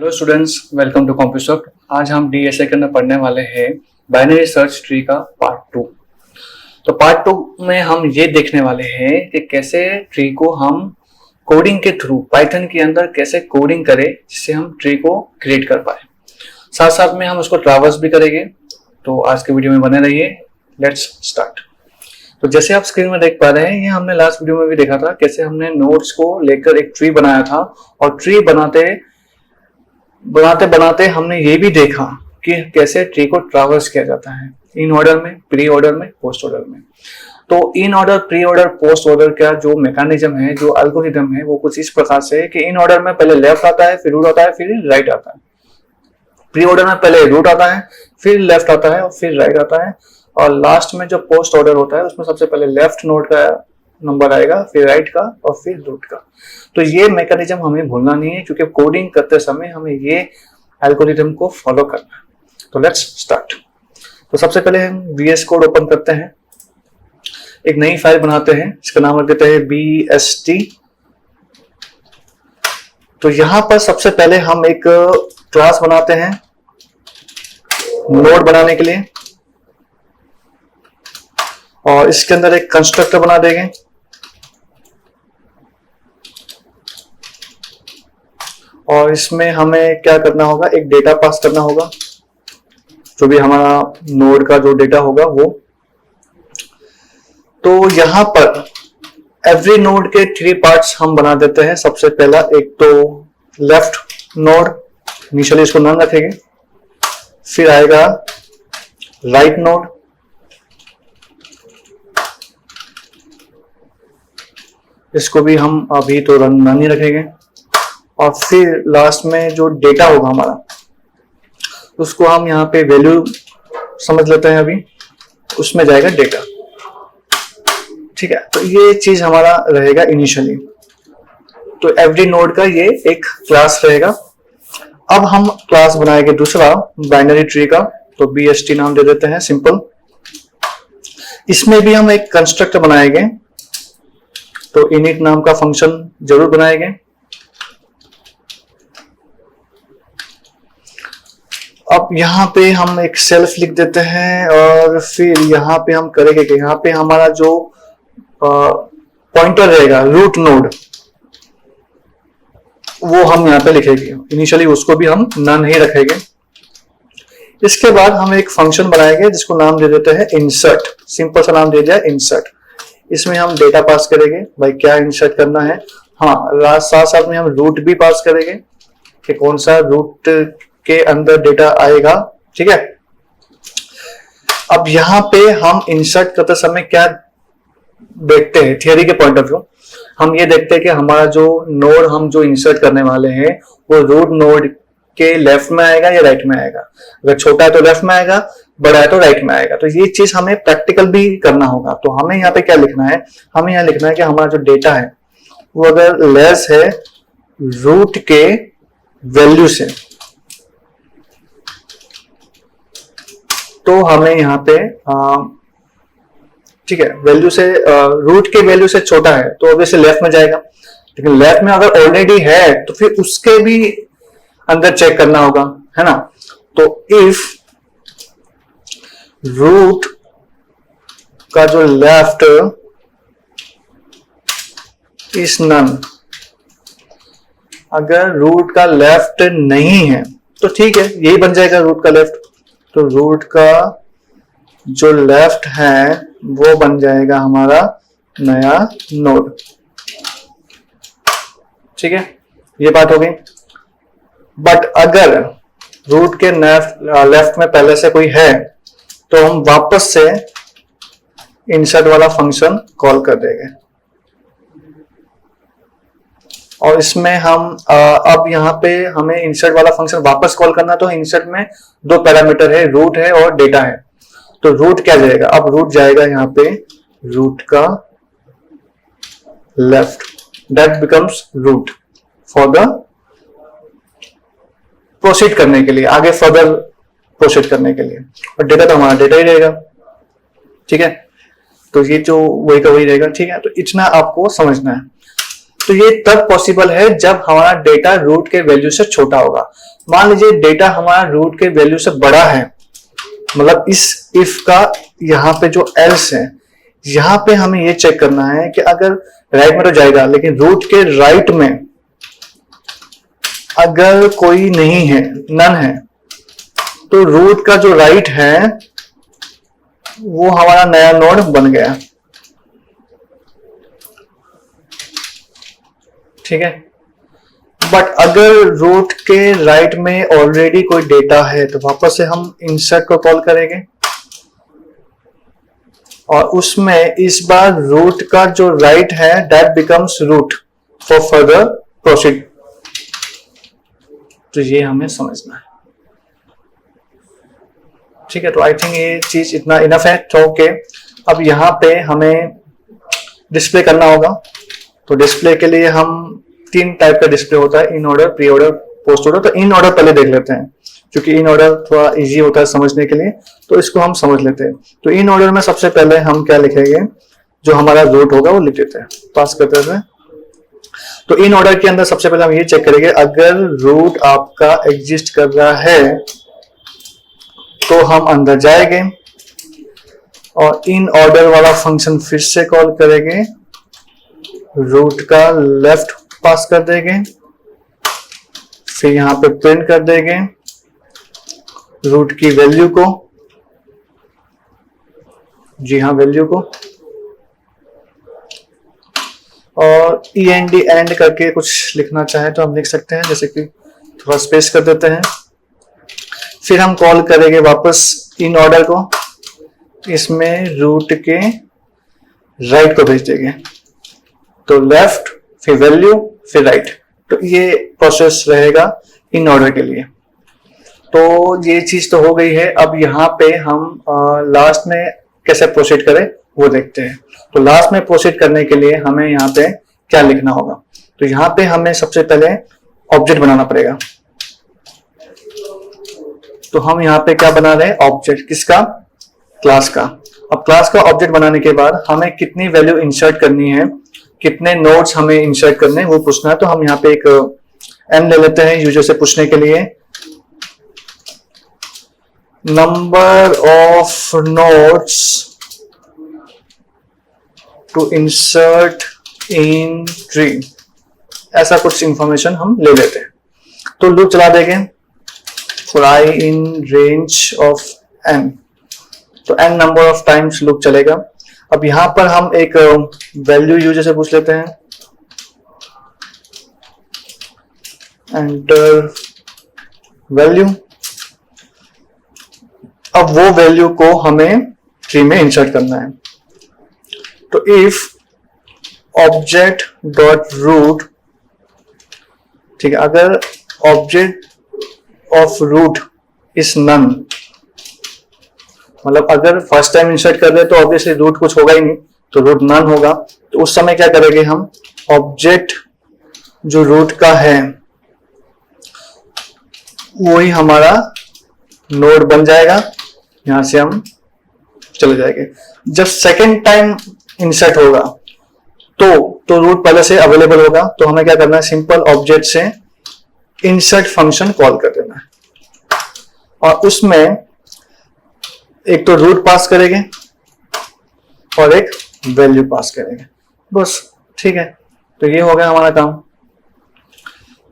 Hello students, welcome to Compusoft. आज हम DSA के अंदर पढ़ने वाले हैं बाइनरी सर्च ट्री का पार्ट 2। तो पार्ट 2 में हम ये देखने वाले हैं कि कैसे ट्री को हम कोडिंग के थ्रू पाइथन के अंदर कैसे कोडिंग करें जिससे हम ट्री को क्रिएट कर पाए। साथ साथ में हम उसको ट्रैवर्स भी करेंगे। तो आज के वीडियो में बने रहिए। Let's start. तो जैसे आप स्क्रीन में देख पा रहे हैं, ये हमने लास्ट वीडियो में भी देखा था कैसे हमने नोड्स को लेकर एक ट्री बनाया था और ट्री बनाते बनाते हमने ये भी देखा कि कैसे ट्री को ट्रैवर्स किया जाता है इन ऑर्डर में, प्री ऑर्डर में, पोस्ट ऑर्डर में। तो in order, pre order, post order का जो मैकेनिज्म है, जो एल्गोरिथम है, वो कुछ इस प्रकार से है कि इन ऑर्डर में पहले लेफ्ट आता है, फिर रूट आता है, फिर राइट आता है। प्री ऑर्डर में पहले रूट आता है, फिर लेफ्ट आता है और फिर राइट आता है। और लास्ट में जो पोस्ट ऑर्डर होता है उसमें सबसे पहले लेफ्ट नोड का नंबर आएगा, फिर राइट का और फिर रूट का। तो ये मैकेनिज्म हमें भूलना नहीं है क्योंकि कोडिंग करते समय हमें ये एल्गोरिथम को फॉलो करना है। तो लेट्स स्टार्ट। तो सबसे पहले हम VS कोड ओपन करते हैं, एक नई फाइल बनाते हैं, इसका नाम रख देते हैं BST। तो यहां पर सबसे पहले हम एक क्लास बनाते हैं नोड बनाने के लिए और इसके अंदर एक कंस्ट्रक्टर बना देंगे। और इसमें हमें क्या करना होगा, एक डेटा पास करना होगा, जो भी हमारा नोड का जो डेटा होगा वो। तो यहां पर एवरी नोड के 3 पार्ट्स हम बना देते हैं। सबसे पहला एक तो लेफ्ट नोड, इनिशियली इसको नन रखेंगे, फिर आएगा राइट नोड, इसको भी हम अभी तो नन ही रखेंगे, और फिर लास्ट में जो डेटा होगा हमारा उसको हम यहाँ पे वैल्यू समझ लेते हैं, अभी उसमें जाएगा डेटा। ठीक है, तो ये चीज हमारा रहेगा इनिशियली। तो एवरी नोड का ये एक क्लास रहेगा। अब हम क्लास बनाएंगे दूसरा बाइनरी ट्री का, तो BST नाम दे देते हैं, सिंपल। इसमें भी हम एक कंस्ट्रक्टर बनाएंगे, तो इनिट नाम का फंक्शन जरूर बनाएंगे। अब यहाँ पे हम एक सेल्फ लिख देते हैं और फिर यहाँ पे हम करेंगे कि यहाँ पे हमारा जो पॉइंटर रहेगा रूट नोड, वो हम यहाँ पे लिखेंगे। इनिशियली उसको भी हम नन ही रखेंगे। इसके बाद हम एक फंक्शन बनाएंगे जिसको नाम दे देते हैं इंसर्ट। सिंपल सा नाम दे दिया इंसर्ट। इसमें हम डेटा पास करेंगे, भाई क्या इंसर्ट करना है। हाँ, साथ साथ में हम रूट भी पास करेंगे कि कौन सा रूट के अंदर डेटा आएगा। ठीक है, अब यहाँ पे हम इंसर्ट करते समय क्या देखते हैं, थियरी के पॉइंट ऑफ व्यू हम ये देखते हैं कि हमारा जो नोड हम जो इंसर्ट करने वाले हैं वो रूट नोड के लेफ्ट में आएगा या राइट में आएगा। अगर छोटा है तो लेफ्ट में आएगा, बड़ा है तो राइट में आएगा। तो ये चीज हमें प्रैक्टिकल भी करना होगा। तो हमें यहाँ पे क्या लिखना है, हमें यहाँ लिखना है कि हमारा जो डेटा है वो अगर लेस है रूट के वैल्यू से, तो हमें यहाँ पे ठीक है, वैल्यू से रूट के वैल्यू से छोटा है तो ऑब्वियसली लेफ्ट में जाएगा। लेकिन लेफ्ट में अगर ऑलरेडी है तो फिर उसके भी अंदर चेक करना होगा, है ना। तो इफ रूट का जो लेफ्ट इज नन, अगर रूट का लेफ्ट नहीं है तो ठीक है, यही बन जाएगा रूट का लेफ्ट। तो रूट का जो लेफ्ट है वो बन जाएगा हमारा नया नोड। ठीक है, ये बात हो गई। बट अगर रूट के लेफ्ट में पहले से कोई है तो हम वापस से इंसर्ट वाला फंक्शन कॉल कर देंगे। और इसमें हम अब यहाँ पे हमें इंसर्ट वाला फंक्शन वापस कॉल करना, तो इंसर्ट में 2 पैरामीटर है, रूट है और डेटा है। तो रूट क्या जाएगा, अब रूट जाएगा यहाँ पे रूट का left, that becomes root for the proceed करने के लिए, आगे फर्दर प्रोसीड करने के लिए। और डेटा तो हमारा डेटा ही रहेगा। ठीक है, तो ये जो वही का वही रहेगा। ठीक है, तो इतना आपको समझना है। तो ये तब पॉसिबल है जब हमारा डेटा रूट के वैल्यू से छोटा होगा। मान लीजिए डेटा हमारा रूट के वैल्यू से बड़ा है, मतलब इस इफ का यहाँ पे जो एल्स है, यहाँ पे हमें ये चेक करना है कि अगर राइट में तो जाएगा, लेकिन रूट के राइट में अगर कोई नहीं है, नन है, तो रूट का जो राइट है वो हमारा नया नोड बन गया। ठीक है। बट अगर रूट के राइट में ऑलरेडी कोई डेटा है तो वापस से हम इंसर्ट को कॉल करेंगे और उसमें इस बार रूट का जो राइट है that becomes root for further proceed. तो ये हमें समझना है। ठीक है, तो आई थिंक ये चीज इतना इनफ है। तो ओके, अब यहाँ पे हमें डिस्प्ले करना होगा। तो डिस्प्ले के लिए हम 3 टाइप का डिस्प्ले होता है, in order, pre order, post order. तो इन ऑर्डर पहले देख लेते हैं, क्योंकि इन ऑर्डर थोड़ा इजी होता है समझने के लिए, तो इसको हम समझ लेते हैं। तो इन ऑर्डर में सबसे पहले हम क्या लिखेंगे, जो हमारा रूट होगा वो लिख देते हैं, पास करते हैं। तो इन ऑर्डर के अंदर सबसे पहले हम ये चेक करेंगे, अगर रूट आपका एग्जिस्ट कर रहा है तो हम अंदर जाएंगे और इन ऑर्डर वाला फंक्शन फिर से कॉल करेंगे, रूट का लेफ्ट पास कर देंगे, फिर यहां पे प्रिंट कर देंगे रूट की वैल्यू को, जी हाँ वैल्यू को, और END एंड करके कुछ लिखना चाहे तो हम लिख सकते हैं, जैसे कि थोड़ा स्पेस कर देते हैं। फिर हम कॉल करेंगे वापस इन ऑर्डर को, इसमें रूट के राइट को भेज देंगे, तो लेफ्ट फिर वैल्यू फिर राइट। तो ये प्रोसेस रहेगा इन ऑर्डर के लिए। तो ये चीज तो हो गई है। अब यहाँ पे हम लास्ट में कैसे प्रोसीड करें वो देखते हैं। तो लास्ट में प्रोसीड करने के लिए हमें यहाँ पे क्या लिखना होगा, तो यहाँ पे हमें सबसे पहले ऑब्जेक्ट बनाना पड़ेगा। तो हम यहाँ पे क्या बना रहे हैं, ऑब्जेक्ट, किसका, क्लास का। अब क्लास का ऑब्जेक्ट बनाने के बाद हमें कितनी वैल्यू इंसर्ट करनी है, कितने नोड्स हमें इंसर्ट करने हैं वो पूछना है। तो हम यहाँ पे एक n ले लेते हैं यूजर से पूछने के लिए, number of nodes to insert in tree, ऐसा कुछ इंफॉर्मेशन हम ले लेते हैं। तो लूप चला देंगे for I in range of n, तो n number of times loop चलेगा। अब यहां पर हम एक वैल्यू यूजर से पूछ लेते हैं, एंटर वैल्यू। अब वो वैल्यू को हमें ट्री में इंसर्ट करना है। तो इफ ऑब्जेक्ट डॉट रूट, ठीक है, अगर object of root is none, मतलब अगर फर्स्ट टाइम इंसर्ट कर रहे तो ऑब्वियसली रूट कुछ होगा ही नहीं, तो रूट नन होगा। तो उस समय क्या करेंगे हम, ऑब्जेक्ट जो रूट का है वही हमारा नोड बन जाएगा, यहां से हम चले जाएंगे। जब सेकेंड टाइम इंसर्ट होगा तो रूट पहले से अवेलेबल होगा, तो हमें क्या करना है, सिंपल ऑब्जेक्ट से इंसर्ट फंक्शन कॉल कर देना है और उसमें एक तो रूट पास करेंगे और एक वैल्यू पास करेंगे, बस। ठीक है, तो ये हो गया हमारा काम।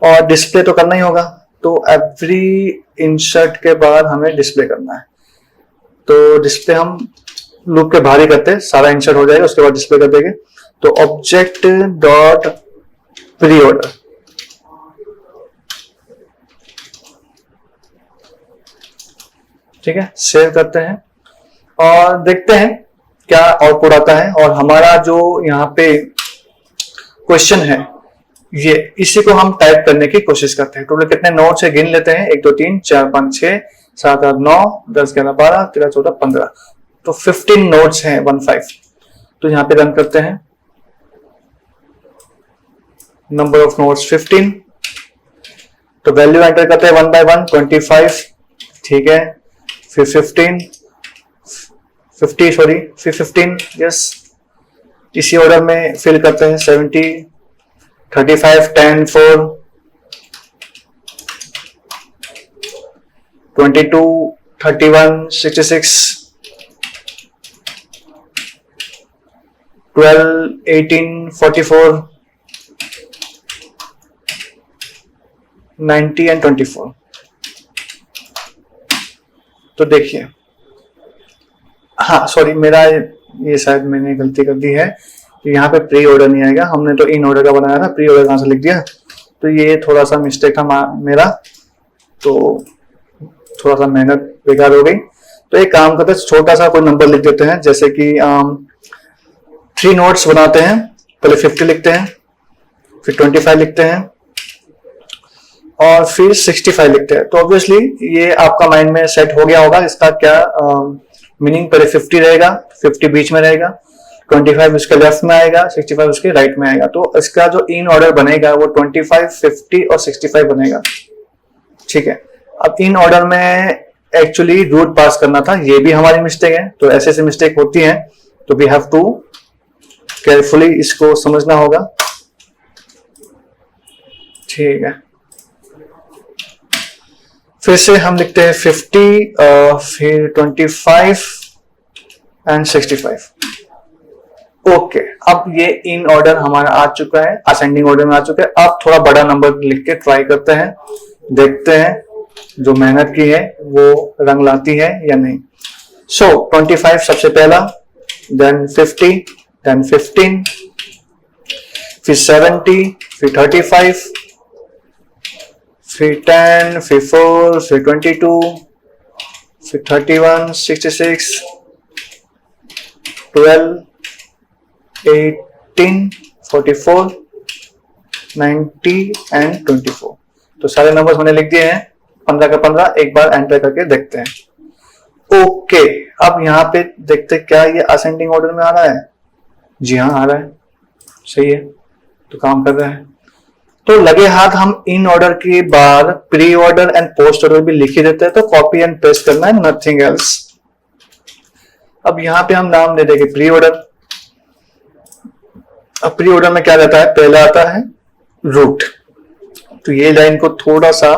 और डिस्प्ले तो करना ही होगा, तो एवरी इंसर्ट के बाद हमें डिस्प्ले करना है। तो डिस्प्ले हम लूप के बाहर ही करते हैं, सारा इंसर्ट हो जाएगा उसके बाद डिस्प्ले कर देंगे। तो ऑब्जेक्ट डॉट प्री ऑर्डर, ठीक है, सेव करते हैं और देखते हैं क्या आउटपुट आता है। और हमारा जो यहाँ पे क्वेश्चन है ये, इसी को हम टाइप करने की कोशिश करते हैं। टोटल कितने नोड्स है गिन लेते हैं, 1 2 3 4 5 6 7 8 9 10 11 12 13 14 15, तो 15 नोड्स हैं 15। तो यहाँ पे रन करते हैं, नंबर ऑफ नोड्स 15। तो वैल्यू एंटर करते हैं 1 by 1 25, ठीक है, फिर 15 यस, इसी ऑर्डर में फिल करते हैं 70 35 10 4 22 31 66 12 18 44 90 एंड 24। तो देखिए, हाँ सॉरी, मेरा ये शायद मैंने गलती कर दी है कि यहाँ पे प्री ऑर्डर नहीं आएगा, हमने तो इन ऑर्डर का बनाया था, प्री ऑर्डर कहाँ से लिख दिया, तो ये थोड़ा सा मिस्टेक था मेरा, तो थोड़ा सा मेहनत बेकार हो गई। तो एक काम करते हैं, छोटा सा कोई नंबर लिख देते हैं, जैसे कि 3 नोट्स बनाते हैं, पहले 50 लिखते हैं, फिर 25 लिखते हैं और फिर 65 लिखते हैं। तो ऑब्वियसली ये आपका माइंड में सेट हो गया होगा इसका क्या मीनिंग। पहले 50 रहेगा, 50 बीच में रहेगा, 25 उसके लेफ्ट में आएगा, 65 उसके राइट में आएगा। तो इसका जो इन ऑर्डर बनेगा वो 25 50 और 65 बनेगा। ठीक है, अब इन ऑर्डर में एक्चुअली रूट पास करना था, ये भी हमारी मिस्टेक है। तो ऐसे ऐसे मिस्टेक होती है, तो वी हैव टू केयरफुली इसको समझना होगा। ठीक है, फिर से हम लिखते हैं 50 फिर 25 एंड 65। ओके, अब ये इन ऑर्डर हमारा आ चुका है, असेंडिंग ऑर्डर में आ चुका है। अब थोड़ा बड़ा नंबर लिख के ट्राई करते हैं, देखते हैं जो मेहनत की है वो रंग लाती है या नहीं। सो 25 सबसे पहला, देन 50, देन 15, फिर 70, फिर 35, फिर 10, फिर 4, फिर 22, फिर 31, 66, 12, 18, 44, 90 एंड 24। तो सारे नंबर्स मैंने लिख दिए हैं, 15 का 15। एक बार एंटर करके देखते हैं। ओके, अब यहाँ पे देखते क्या ये असेंडिंग ऑर्डर में आ रहा है। जी हाँ, आ रहा है, सही है, तो काम कर रहा है। तो लगे हाथ हम इन ऑर्डर के बाद pre order and post order भी लिख ही देते हैं, तो कॉपी एंड पेस्ट करना है, नथिंग एल्स। अब यहाँ पे हम नाम दे देंगे प्री ऑर्डर। अब प्री ऑर्डर में क्या रहता है, पहला आता है रूट, तो ये लाइन को थोड़ा सा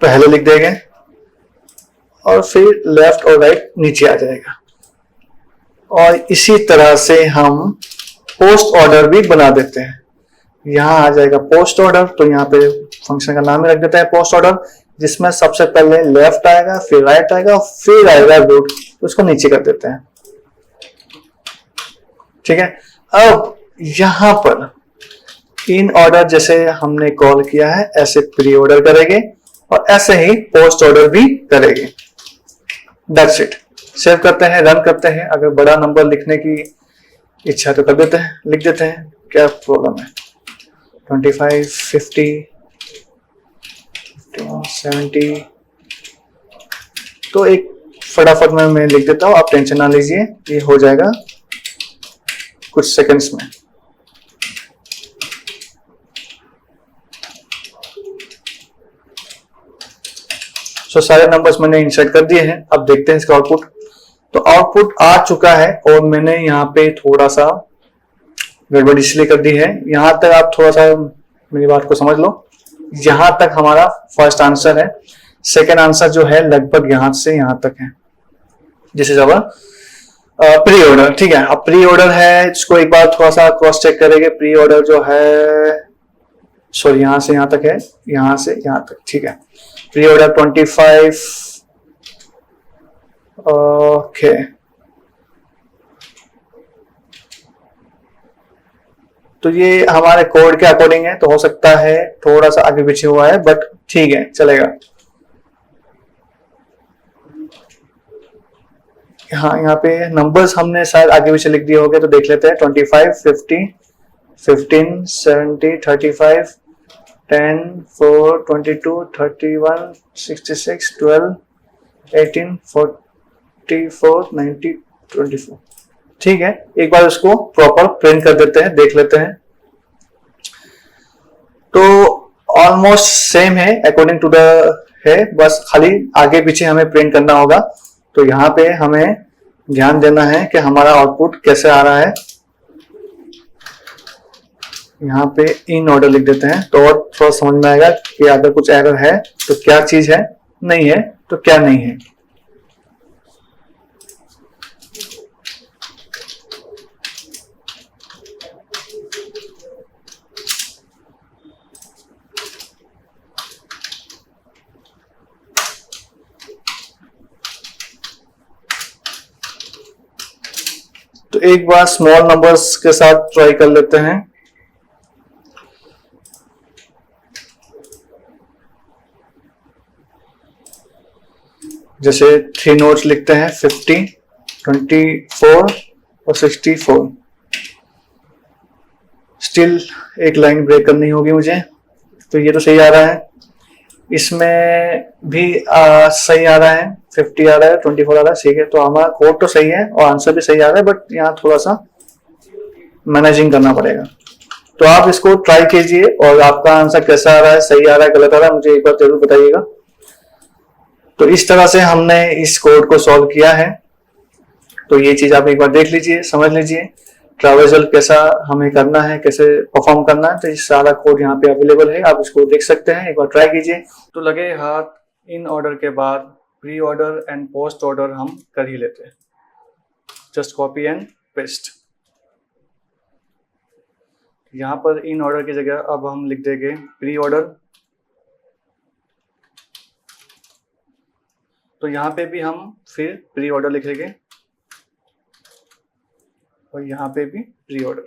पहले लिख देंगे और फिर लेफ्ट और राइट नीचे आ जाएगा। और इसी तरह से हम पोस्ट ऑर्डर भी बना देते हैं। यहां आ जाएगा पोस्ट ऑर्डर, तो यहाँ पे फंक्शन का नाम ही रख देते हैं पोस्ट ऑर्डर, जिसमें सबसे पहले लेफ्ट आएगा, फिर राइट आएगा, फिर आएगा रूट, उसको नीचे कर देते हैं। ठीक है, अब यहां पर इन ऑर्डर जैसे हमने कॉल किया है, ऐसे प्री ऑर्डर करेंगे और ऐसे ही पोस्ट ऑर्डर भी करेंगे। That's it. सेव करते हैं, रन करते हैं। अगर बड़ा नंबर लिखने की इच्छा तो कर देते हैं, लिख देते हैं, क्या प्रॉब्लम है। 25 50 70, तो एक फटाफट में मैं लिख देता हूं, आप टेंशन ना लीजिए, ये हो जाएगा कुछ सेकंड्स में। तो सारे नंबर्स मैंने इंसर्ट कर दिए हैं। अब देखते हैं इसका आउटपुट। तो आउटपुट आ चुका है और मैंने यहाँ पे थोड़ा सा गड़बड़ इसलिए कर दी है, यहां तक आप थोड़ा सा मेरी बात को समझ लो। यहां तक हमारा फर्स्ट आंसर है, सेकंड आंसर जो है लगभग यहां से यहां तक है, जिसे जब प्री ऑर्डर। ठीक है, अब प्री ऑर्डर है, इसको एक बार थोड़ा सा क्रॉस चेक करेंगे। प्री ऑर्डर जो है, सॉरी, यहां से यहां तक है, यहां से यहां तक। ठीक है, प्री ऑर्डर 25। ओके, तो ये हमारे कोड के अकॉर्डिंग है, तो हो सकता है थोड़ा सा आगे पीछे हुआ है, बट ठीक है, चलेगा। हाँ, यहाँ पे नंबर्स हमने शायद आगे पीछे लिख दिए होंगे, तो देख लेते हैं। 25 50 15 70 35 10 4 22 31 66 12 18 44 90 24। ठीक है, एक बार उसको प्रॉपर प्रिंट कर देते हैं, देख लेते हैं। तो ऑलमोस्ट सेम है अकॉर्डिंग टू द है, बस खाली आगे पीछे हमें प्रिंट करना होगा। तो यहाँ पे हमें ध्यान देना है कि हमारा आउटपुट कैसे आ रहा है। यहाँ पे इन ऑर्डर लिख देते हैं तो और थोड़ा समझ में आएगा कि अगर कुछ एरर है तो क्या चीज है, नहीं है तो क्या नहीं है। तो एक बार स्मॉल नंबर्स के साथ ट्राई कर लेते हैं। जैसे 3 नोट्स लिखते हैं 50, 24 और 64। स्टिल एक लाइन ब्रेक करनी होगी मुझे, तो ये तो सही आ रहा है। इसमें भी सही आ रहा है, 50 आ रहा है, 24 आ रहा है, ठीक है। तो हमारा कोड तो सही है और आंसर भी सही आ रहा है, बट यहाँ थोड़ा सा मैनेजिंग करना पड़ेगा। तो आप इसको ट्राई कीजिए और आपका आंसर कैसा आ रहा है, सही आ रहा है, गलत आ रहा है, मुझे एक बार जरूर बताइएगा। तो इस तरह से हमने इस कोड को सॉल्व किया है। तो ये चीज आप एक बार देख लीजिए, समझ लीजिए ट्रावर्सल कैसा हमें करना है, कैसे परफॉर्म करना है। तो ये सारा कोड यहाँ पे अवेलेबल है, आप इसको देख सकते हैं, एक बार ट्राई कीजिए। तो लगे हाथ इन ऑर्डर के बाद pre order and post order हम कर ही लेते हैं। Just copy and paste. यहाँ पर इन ऑर्डर की जगह अब हम लिख देंगे प्री ऑर्डर। तो यहाँ पे भी हम फिर प्री ऑर्डर लिखेंगे और यहाँ पे भी pre order.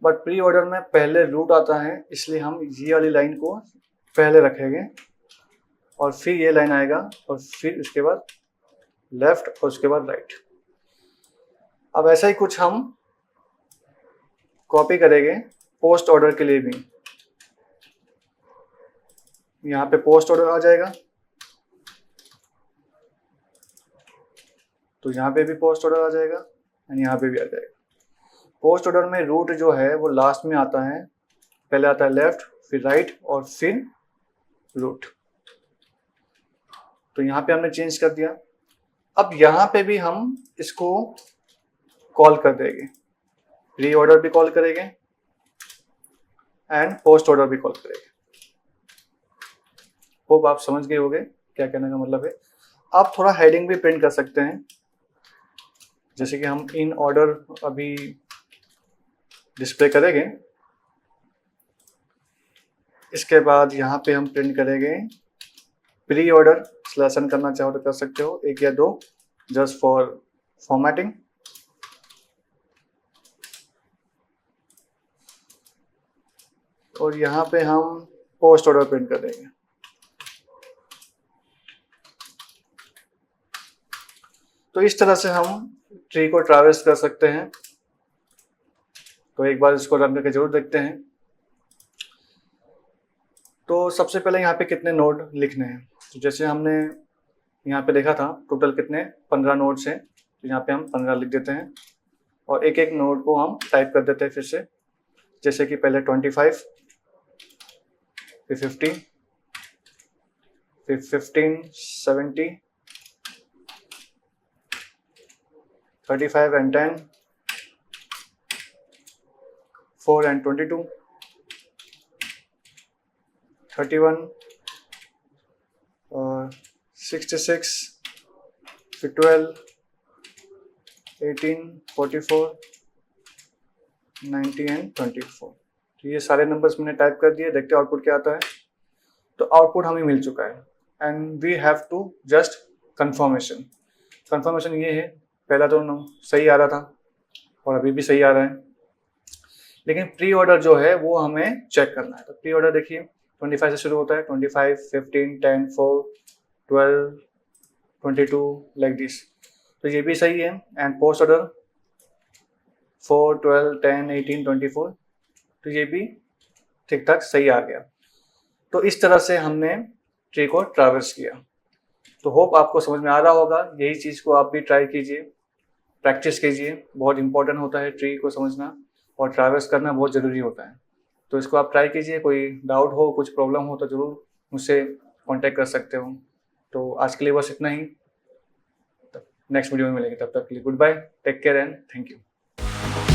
But pre order में पहले रूट आता है, इसलिए हम ये वाली लाइन को पहले रखेंगे और फिर ये लाइन आएगा और फिर उसके बाद लेफ्ट और उसके बाद राइट। अब ऐसा ही कुछ हम कॉपी करेंगे पोस्ट ऑर्डर के लिए भी। यहाँ पे पोस्ट ऑर्डर आ जाएगा, तो यहाँ पे भी पोस्ट ऑर्डर आ जाएगा और यहाँ पे भी आ जाएगा। पोस्ट ऑर्डर में रूट जो है वो लास्ट में आता है, पहले आता है लेफ्ट, फिर राइट और फिर रूट। तो यहाँ पे हमने चेंज कर दिया। अब यहाँ पे भी हम इसको कॉल कर देंगे, प्री ऑर्डर भी कॉल करेंगे एंड पोस्ट ऑर्डर भी कॉल करेंगे। होप आप समझ गए होंगे क्या कहने का मतलब है। आप थोड़ा हेडिंग भी प्रिंट कर सकते हैं, जैसे कि हम इन ऑर्डर अभी डिस्प्ले करेंगे। इसके बाद यहाँ पे हम प्रिंट करेंगे प्री ऑर्डर। सिलेक्शन करना चाहो तो कर सकते हो, 1 या 2, जस्ट फॉर फॉर्मेटिंग। और यहाँ पे हम पोस्ट ऑर्डर प्रिंट कर देंगे। तो इस तरह से हम ट्री को ट्रैवर्स कर सकते हैं। तो एक बार इसको रन करके जरूर देखते हैं। तो सबसे पहले यहाँ पे कितने नोड लिखने हैं, तो जैसे हमने यहाँ पे देखा था टोटल कितने 15 नोड्स हैं, तो यहाँ पे हम 15 लिख देते हैं और एक एक नोड को हम टाइप कर देते हैं फिर से। जैसे कि पहले 25, फिर 50, फिर 15, 70, 35 and 10, 4 and 22, 31, 66, फिर 12, 18, 44, 90 and 24। तो ये सारे नंबर्स मैंने टाइप कर दिए, देखते हैं आउटपुट क्या आता है। तो आउटपुट हमें मिल चुका है and we have to just confirmation. Confirmation ये है, पहला तो सही आ रहा था और अभी भी सही आ रहा है, लेकिन प्री ऑर्डर जो है वो हमें चेक करना है। तो प्री ऑर्डर देखिए 25 से शुरू होता है, 25, 15, 10, 4, 12, 22 लाइक दिस। तो ये भी सही है। एंड पोस्ट ऑर्डर 4, 12, 10, 18, 24, तो ये भी ठीक ठाक सही आ गया। तो इस तरह से हमने ट्री को ट्रैवर्स किया। तो होप आपको समझ में आ रहा होगा। यही चीज़ को आप भी ट्राई कीजिए, प्रैक्टिस कीजिए। बहुत इंपॉर्टेंट होता है ट्री को समझना और ट्रैवर्स करना बहुत ज़रूरी होता है। तो इसको आप ट्राई कीजिए। कोई डाउट हो, कुछ प्रॉब्लम हो तो ज़रूर मुझसे कांटेक्ट कर सकते हो। तो आज के लिए बस इतना ही। नेक्स्ट वीडियो में मिलेंगे, तब तक के लिए good bye, take care and thank you. हैं।